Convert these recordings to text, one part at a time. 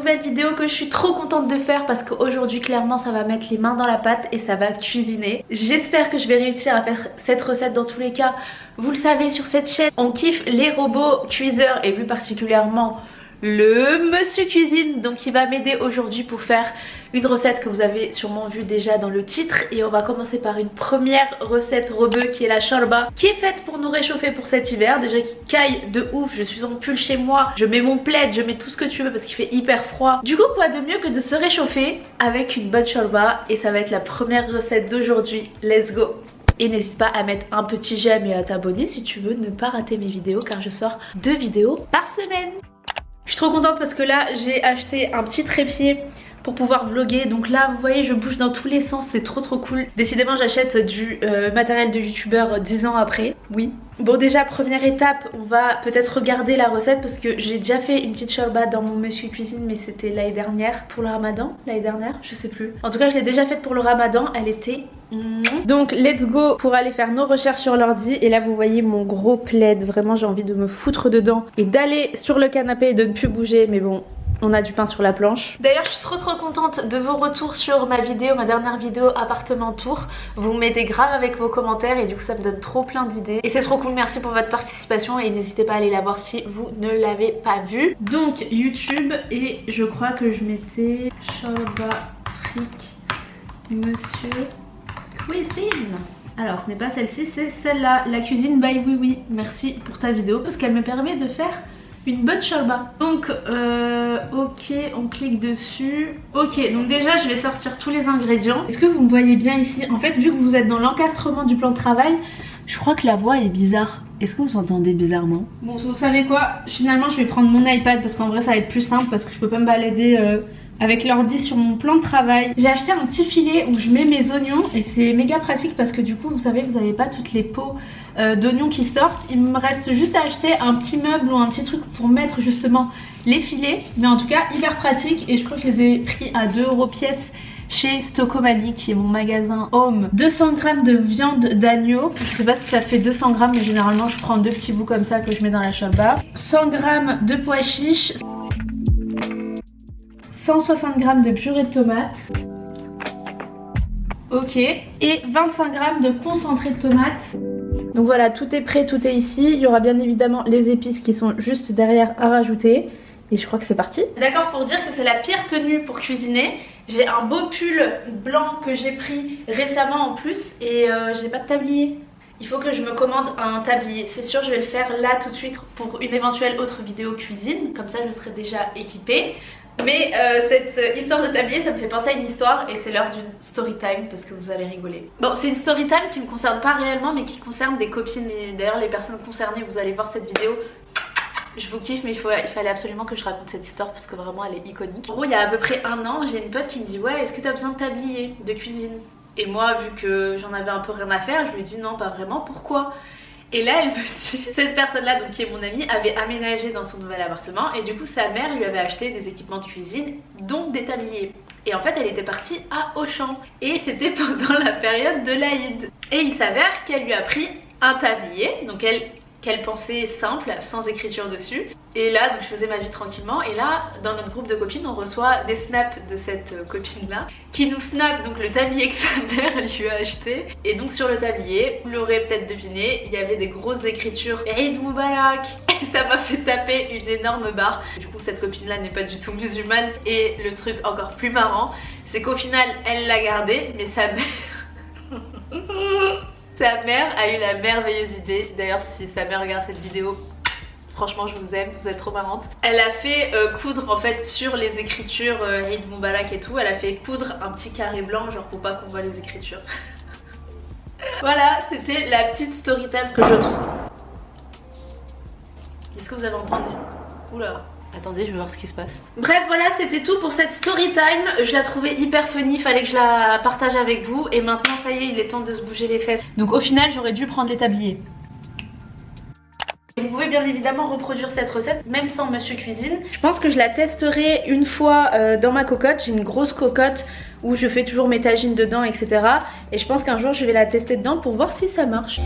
nouvelle vidéo que je suis trop contente de faire parce qu'aujourd'hui clairement ça va mettre les mains dans la pâte et ça va cuisiner. J'espère que je vais réussir à faire cette recette dans tous les cas. Vous le savez, sur cette chaîne on kiffe les robots cuiseurs et plus particulièrement le monsieur cuisine. Donc il va m'aider aujourd'hui pour faire une recette que vous avez sûrement vue déjà dans le titre. Et on va commencer par une première recette rebeu qui est la shorba, qui est faite pour nous réchauffer pour cet hiver. Déjà qui caille de ouf, je suis en pull chez moi, je mets mon plaid, je mets tout ce que tu veux parce qu'il fait hyper froid. Du coup quoi de mieux que de se réchauffer avec une bonne shorba. Et ça va être la première recette d'aujourd'hui, let's go. Et n'hésite pas à mettre un petit j'aime et à t'abonner si tu veux ne pas rater mes vidéos, car je sors 2 vidéos par semaine. Je suis trop contente parce que là j'ai acheté un petit trépied pour pouvoir vlogger. Donc là vous voyez je bouge dans tous les sens, c'est trop cool. Décidément j'achète du matériel de youtubeur 10 ans après, oui. Bon déjà première étape, on va peut-être regarder la recette parce que j'ai déjà fait une petite shorba dans mon monsieur cuisine, mais c'était l'année dernière pour le ramadan, l'année dernière, je sais plus. En tout cas je l'ai déjà faite pour le ramadan, elle était... Donc let's go pour aller faire nos recherches sur l'ordi. Et là vous voyez mon gros plaid, vraiment j'ai envie de me foutre dedans et d'aller sur le canapé et de ne plus bouger, mais bon, on a du pain sur la planche. D'ailleurs je suis trop contente de vos retours sur ma vidéo, ma dernière vidéo appartement tour. Vous m'aidez grave avec vos commentaires et du coup ça me donne trop plein d'idées. Et c'est trop cool, merci pour votre participation et n'hésitez pas à aller la voir si vous ne l'avez pas vue. Donc YouTube, et je crois que je mettais shorba fric monsieur cuisine. Alors ce n'est pas celle-ci, c'est celle-là, la cuisine by Oui Oui. Merci pour ta vidéo parce qu'elle me permet de faire une bonne shorba. Donc ok, on clique dessus. Ok, donc déjà je vais sortir tous les ingrédients. Est-ce que vous me voyez bien ici? En fait vu que vous êtes dans l'encastrement du plan de travail, je crois que la voix est bizarre. Est-ce que vous entendez bizarrement? Bon vous savez quoi, finalement je vais prendre mon iPad parce qu'en vrai ça va être plus simple parce que je peux pas me balader avec l'ordi sur mon plan de travail. J'ai acheté un petit filet où je mets mes oignons et c'est méga pratique parce que du coup vous savez vous n'avez pas toutes les peaux d'oignons qui sortent. Il me reste juste à acheter un petit meuble ou un petit truc pour mettre justement les filets, mais en tout cas hyper pratique. Et je crois que je les ai pris à 2 € pièce chez Stocomanie qui est mon magasin home. 200 g de viande d'agneau, je sais pas si ça fait 200 g mais généralement je prends 2 petits bouts comme ça que je mets dans la shorba. 100 g de pois chiches, 160 g de purée de tomates. Ok. Et 25 g de concentré de tomates. Donc voilà, tout est prêt, tout est ici. Il y aura bien évidemment les épices qui sont juste derrière à rajouter. Et je crois que c'est parti. D'accord pour dire que c'est la pire tenue pour cuisiner. J'ai un beau pull blanc que j'ai pris récemment en plus. Et j'ai pas de tablier. Il faut que je me commande un tablier. C'est sûr je vais le faire là tout de suite pour une éventuelle autre vidéo cuisine. Comme ça je serai déjà équipée. Mais cette histoire de tablier ça me fait penser à une histoire et c'est l'heure d'une story time parce que vous allez rigoler. Bon c'est une story time qui me concerne pas réellement mais qui concerne des copines et d'ailleurs les personnes concernées vous allez voir cette vidéo. Je vous kiffe mais il fallait absolument que je raconte cette histoire parce que vraiment elle est iconique. En gros il y a à peu près 1 an j'ai une pote qui me dit ouais est-ce que t'as besoin de tablier de cuisine? Et moi vu que j'en avais un peu rien à faire je lui dis non pas vraiment, pourquoi? Et là elle me dit, cette personne là donc qui est mon amie avait aménagé dans son nouvel appartement et du coup sa mère lui avait acheté des équipements de cuisine dont des tabliers. Et en fait elle était partie à Auchan et c'était pendant la période de l'Aïd. Et il s'avère qu'elle lui a pris un tablier, donc qu'elle pensait simple, sans écriture dessus. Et là donc je faisais ma vie tranquillement et là dans notre groupe de copines on reçoit des snaps de cette copine là qui nous snap donc le tablier que sa mère lui a acheté. Et donc sur le tablier, vous l'aurez peut-être deviné, il y avait des grosses écritures Eid Moubarak et ça m'a fait taper une énorme barre. Du coup cette copine là n'est pas du tout musulmane et le truc encore plus marrant c'est qu'au final elle l'a gardé mais sa mère sa mère a eu la merveilleuse idée, d'ailleurs si sa mère regarde cette vidéo franchement je vous aime, vous êtes trop marrante. Elle a fait coudre en fait sur les écritures Eid Moubarak et tout, elle a fait coudre un petit carré blanc genre pour pas qu'on voit les écritures. Voilà, c'était la petite story time que je trouve. Est-ce que vous avez entendu? Oula, attendez je vais voir ce qui se passe. Bref voilà c'était tout pour cette story time. Je la trouvais hyper funny, fallait que je la partage avec vous. Et maintenant ça y est il est temps de se bouger les fesses. Donc au final j'aurais dû prendre les tabliers. Vous pouvez bien évidemment reproduire cette recette même sans monsieur cuisine. Je pense que je la testerai une fois dans ma cocotte. J'ai une grosse cocotte où je fais toujours mes tagines dedans etc. Et je pense qu'un jour je vais la tester dedans pour voir si ça marche.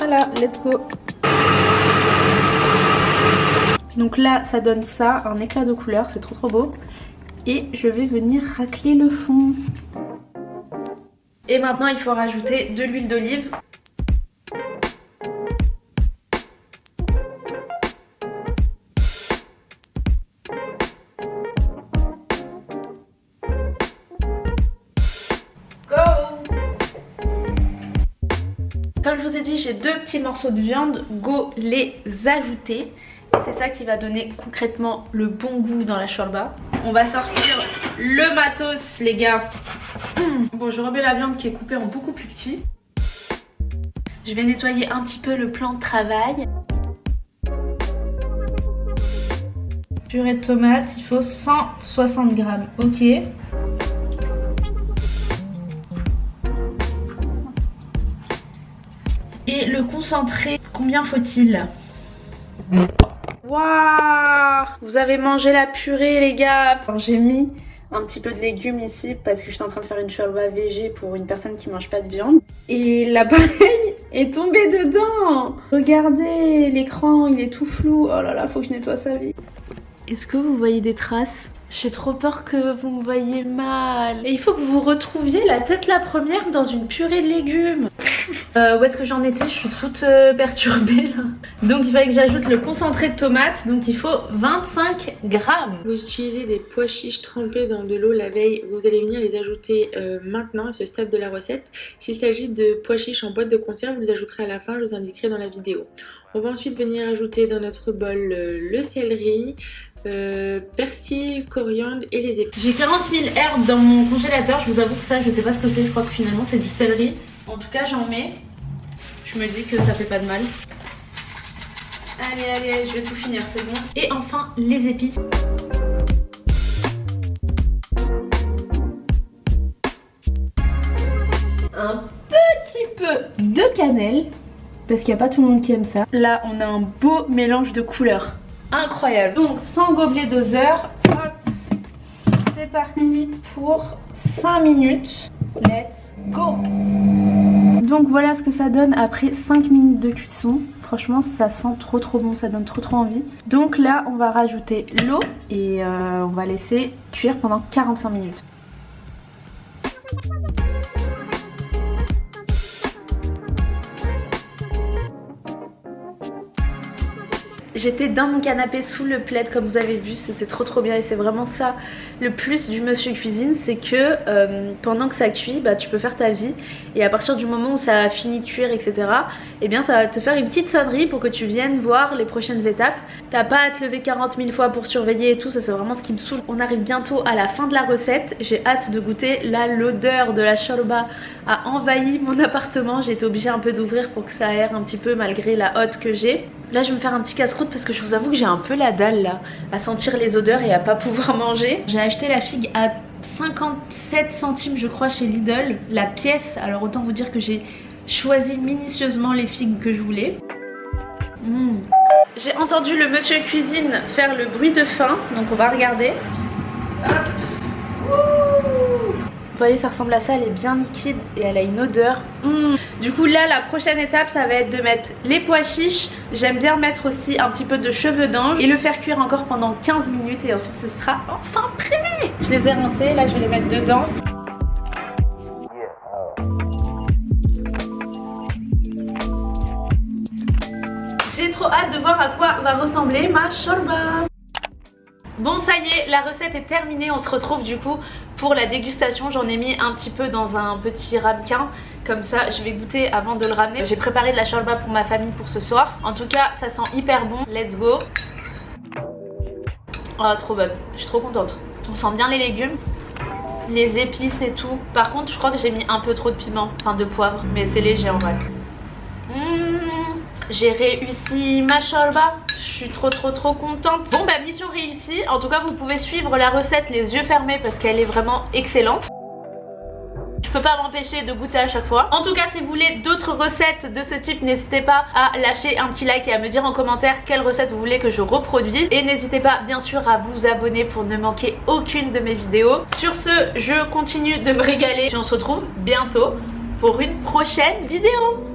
Voilà, let's go. Donc là ça donne ça, un éclat de couleur, c'est trop beau. Et je vais venir racler le fond. Et maintenant il faut rajouter de l'huile d'olive. Comme je vous ai dit, j'ai 2 petits morceaux de viande, go les ajouter. Et c'est ça qui va donner concrètement le bon goût dans la shorba. On va sortir le matos les gars. Bon, je remets la viande qui est coupée en beaucoup plus petit. Je vais nettoyer un petit peu le plan de travail. Purée de tomates, il faut 160 grammes, ok. Et le concentré, combien faut-il? Waouh! Vous avez mangé la purée les gars. J'ai mis un petit peu de légumes ici parce que je suis en train de faire une shorba végé pour une personne qui mange pas de viande. Et l'appareil est tombé dedans. Regardez, l'écran il est tout flou. Oh là là, faut que je nettoie sa vie. Est-ce que vous voyez des traces? J'ai trop peur que vous me voyiez mal. Et il faut que vous retrouviez la tête la première dans une purée de légumes. Où est-ce que j'en étais? Je suis toute perturbée là. Donc il fallait que j'ajoute le concentré de tomate. Donc il faut 25 grammes. Vous utilisez des pois chiches trempés dans de l'eau la veille. Vous allez venir les ajouter maintenant à ce stade de la recette. S'il s'agit de pois chiches en boîte de conserve, vous les ajouterez à la fin. Je vous indiquerai dans la vidéo. On va ensuite venir ajouter dans notre bol le céleri, persil, coriandre et les épices. J'ai 40 000 herbes dans mon congélateur. Je vous avoue que ça, je sais pas ce que c'est. Je crois que finalement c'est du céleri. En tout cas, j'en mets. Je me dis que ça fait pas de mal. Allez, allez, je vais tout finir, c'est bon. Et enfin, les épices. Un petit peu de cannelle. Parce qu'il n'y a pas tout le monde qui aime ça. Là, on a un beau mélange de couleurs. Incroyable. Donc, 100 gobelets doseur. Hop. C'est parti pour 5 minutes. Let's go. Donc voilà ce que ça donne après 5 minutes de cuisson. Franchement ça sent trop bon, ça donne trop envie. Donc là on va rajouter l'eau et on va laisser cuire pendant 45 minutes. J'étais dans mon canapé sous le plaid comme vous avez vu, c'était trop bien et c'est vraiment ça le plus du Monsieur Cuisine, c'est que pendant que ça cuit, bah, tu peux faire ta vie et à partir du moment où ça a fini de cuire etc, et bien ça va te faire une petite sonnerie pour que tu viennes voir les prochaines étapes. T'as pas à te lever 40 000 fois pour surveiller et tout, ça c'est vraiment ce qui me saoule. On arrive bientôt à la fin de la recette, j'ai hâte de goûter. Là l'odeur de la shorba a envahi mon appartement, j'ai été obligée un peu d'ouvrir pour que ça aère un petit peu malgré la hotte que j'ai. Là je vais me faire un petit casse-croûte parce que je vous avoue que j'ai un peu la dalle là à sentir les odeurs et à pas pouvoir manger. J'ai acheté la figue à 57 centimes je crois chez Lidl, la pièce. Alors autant vous dire que j'ai choisi minutieusement les figues que je voulais. J'ai entendu le Monsieur Cuisine faire le bruit de faim, donc on va regarder. Vous voyez ça ressemble à ça, elle est bien liquide et elle a une odeur. Du coup là la prochaine étape ça va être de mettre les pois chiches. J'aime bien mettre aussi un petit peu de cheveux d'ange et le faire cuire encore pendant 15 minutes et ensuite ce sera enfin prêt. Je les ai rincés, là je vais les mettre dedans. J'ai trop hâte de voir à quoi va ressembler ma shorba. Bon ça y est, la recette est terminée, on se retrouve du coup pour la dégustation. J'en ai mis un petit peu dans un petit ramequin, comme ça je vais goûter avant de le ramener. J'ai préparé de la shorba pour ma famille pour ce soir. En tout cas ça sent hyper bon, let's go. Oh trop bonne, je suis trop contente. On sent bien les légumes, les épices et tout. Par contre je crois que j'ai mis un peu trop de piment, enfin de poivre, mais c'est léger en vrai. J'ai réussi ma shorba, je suis trop contente. Bon bah mission réussie, en tout cas vous pouvez suivre la recette les yeux fermés parce qu'elle est vraiment excellente. Je peux pas m'empêcher de goûter à chaque fois. En tout cas si vous voulez d'autres recettes de ce type, n'hésitez pas à lâcher un petit like et à me dire en commentaire quelle recette vous voulez que je reproduise. Et n'hésitez pas bien sûr à vous abonner pour ne manquer aucune de mes vidéos. Sur ce, je continue de me régaler et on se retrouve bientôt pour une prochaine vidéo.